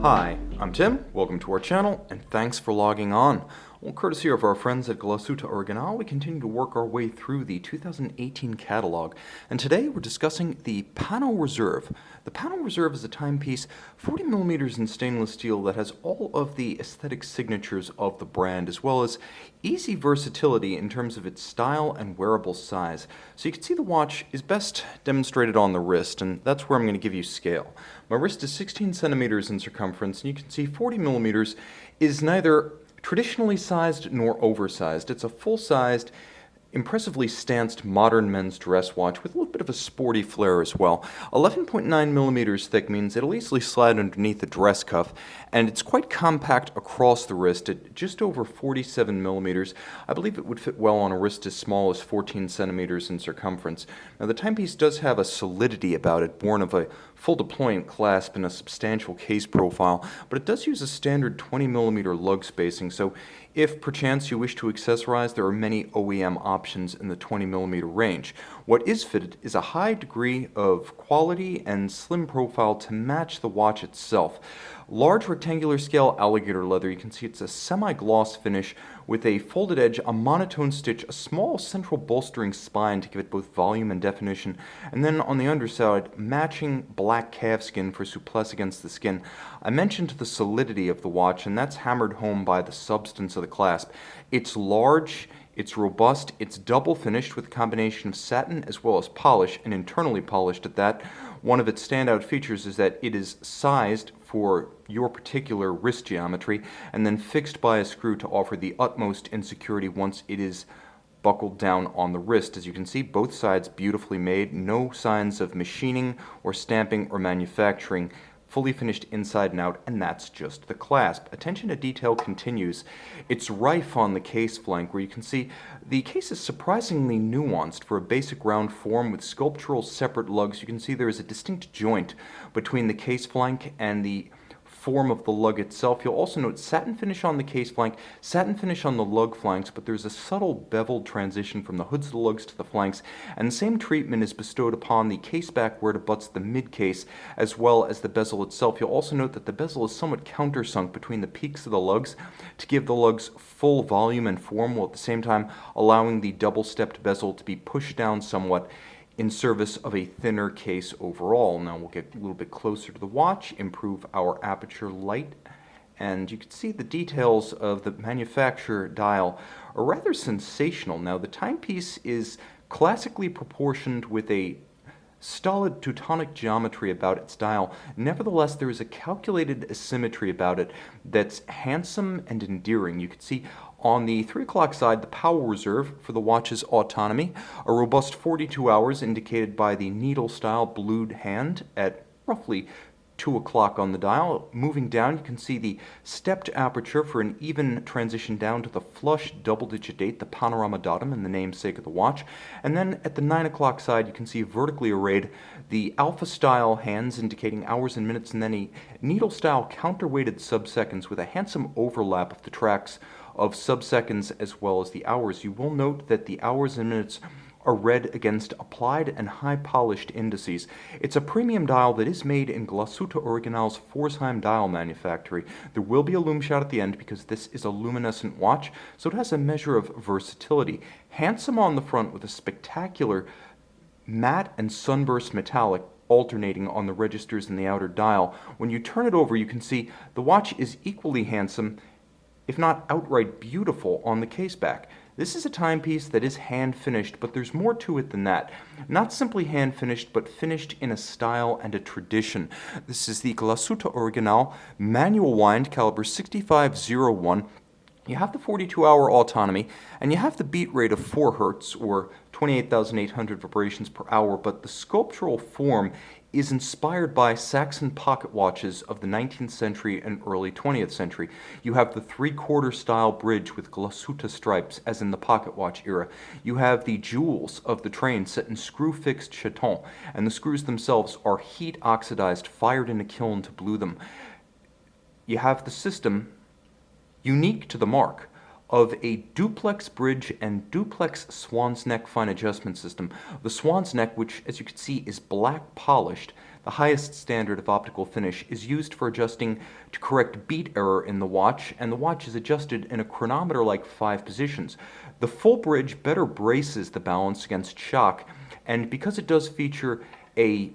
Hi, I'm Tim, welcome to our channel, and thanks for logging on. Well, courtesy of our friends at Glashütte Original, we continue to work our way through the 2018 catalog, and today we're discussing the PanoReserve. The PanoReserve is a timepiece 40mm in stainless steel that has all of the aesthetic signatures of the brand, as well as easy versatility in terms of its style and wearable size. So you can see the watch is best demonstrated on the wrist, and that's where I'm going to give you scale. My wrist is 16 centimeters in circumference, and you can see 40mm is neither traditionally sized nor oversized. It's a full-sized, impressively stanced modern men's dress watch with a little bit of a sporty flair as well. 11.9mm thick means it'll easily slide underneath the dress cuff, and it's quite compact across the wrist at just over 47mm. I believe it would fit well on a wrist as small as 14 centimeters in circumference. Now the timepiece does have a solidity about it, born of a full deployant clasp and a substantial case profile, but it does use a standard 20mm lug spacing, so if perchance you wish to accessorize, there are many OEM options in the 20mm range. What is fitted is a high degree of quality and slim profile to match the watch itself. Large rectangular scale alligator leather, you can see it's a semi-gloss finish with a folded edge, a monotone stitch, a small central bolstering spine to give it both volume and definition, and then on the underside, matching black calfskin for souplesse against the skin. I mentioned the solidity of the watch, and that's hammered home by the substance of the clasp. It's large, it's robust, it's double finished with a combination of satin as well as polish, and internally polished at that. One of its standout features is that it is sized for your particular wrist geometry and then fixed by a screw to offer the utmost insecurity once it is buckled down on the wrist. As you can see, both sides beautifully made, no signs of machining or stamping or manufacturing, fully finished inside and out, and that's just the clasp. Attention to detail continues. It's rife on the case flank, where you can see the case is surprisingly nuanced for a basic round form with sculptural separate lugs. You can see there is a distinct joint between the case flank and the form of the lug itself. You'll also note satin finish on the case flank, satin finish on the lug flanks, but there's a subtle beveled transition from the hoods of the lugs to the flanks, and the same treatment is bestowed upon the case back where it abuts the mid case, as well as the bezel itself. You'll also note that the bezel is somewhat countersunk between the peaks of the lugs to give the lugs full volume and form, while at the same time allowing the double-stepped bezel to be pushed down somewhat in service of a thinner case overall. Now we'll get a little bit closer to the watch, improve our aperture light, and you can see the details of the manufacturer dial are rather sensational. Now the timepiece is classically proportioned with a stolid Teutonic geometry about its dial. Nevertheless, there is a calculated asymmetry about it that's handsome and endearing. You can see on the 3 o'clock side, the PanoReserve for the watch's autonomy, a robust 42 hours indicated by the needle-style blued hand at roughly 2 o'clock on the dial. Moving down, you can see the stepped aperture for an even transition down to the flush double-digit date, the panorama datum, and the namesake of the watch. And then at the 9 o'clock side, you can see vertically arrayed the alpha-style hands indicating hours and minutes, and then a needle-style counterweighted sub-seconds with a handsome overlap of the tracks of sub-seconds as well as the hours. You will note that the hours and minutes are read against applied and high-polished indices. It's a premium dial that is made in Glashütte Original's Pforzheim dial manufactory. There will be a lume shot at the end because this is a luminescent watch, so it has a measure of versatility. Handsome on the front with a spectacular matte and sunburst metallic alternating on the registers in the outer dial. When you turn it over, you can see the watch is equally handsome, if not outright beautiful, on the case back. This is a timepiece that is hand-finished, but there's more to it than that. Not simply hand-finished, but finished in a style and a tradition. This is the Glashütte Original manual wind caliber 6501. You have the 42-hour autonomy, and you have the beat rate of 4 Hz, or 28,800 vibrations per hour, but the sculptural form is inspired by Saxon pocket watches of the 19th century and early 20th century. You have the 3/4 style bridge with Glashütte stripes, as in the pocket watch era. You have the jewels of the train set in screw-fixed chaton, and the screws themselves are heat-oxidized, fired in a kiln to blue them. You have the system, unique to the mark, of a duplex bridge and duplex swan's neck fine adjustment system. The swan's neck, which as you can see is black polished, The highest standard of optical finish is used for adjusting to correct beat error in the watch, and the watch is adjusted in a chronometer-like 5 positions. The full bridge better braces the balance against shock, and because it does feature a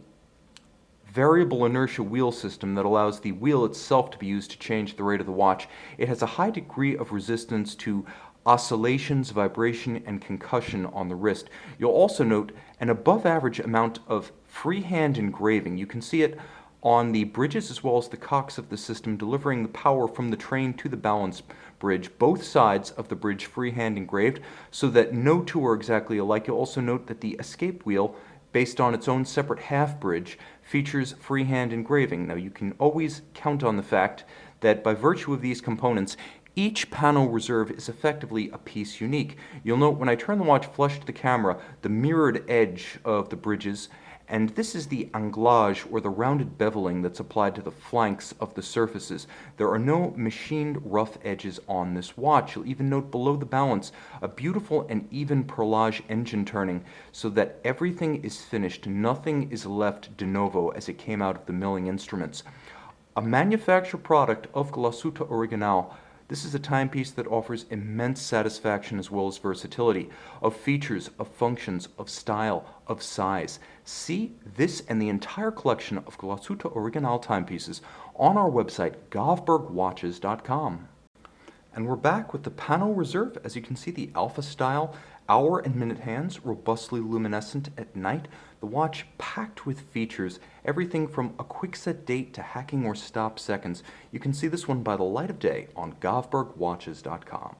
variable inertia wheel system that allows the wheel itself to be used to change the rate of the watch, it has a high degree of resistance to oscillations, vibration, and concussion on the wrist. You'll also note an above average amount of freehand engraving. You can see it on the bridges as well as the cocks of the system, delivering the power from the train to the balance bridge, both sides of the bridge freehand engraved, so that no two are exactly alike. You'll also note that the escape wheel, based on its own separate half bridge, features freehand engraving. Now you can always count on the fact that by virtue of these components, each PanoReserve is effectively a piece unique. You'll note when I turn the watch flush to the camera, the mirrored edge of the bridges, and this is the anglage, or the rounded beveling that's applied to the flanks of the surfaces. There are no machined rough edges on this watch. You'll even note below the balance a beautiful and even perlage engine turning, so that everything is finished, nothing is left de novo as it came out of the milling instruments. A manufacturer product of Glashütte Original, this is a timepiece that offers immense satisfaction as well as versatility, of features, of functions, of style, of size. See this and the entire collection of Glashütte Original timepieces on our website, govbergwatches.com. And we're back with the PanoReserve. As you can see, the Alpha style, hour and minute hands, robustly luminescent at night. The watch packed with features, everything from a quick set date to hacking or stop seconds. You can see this one by the light of day on govbergwatches.com.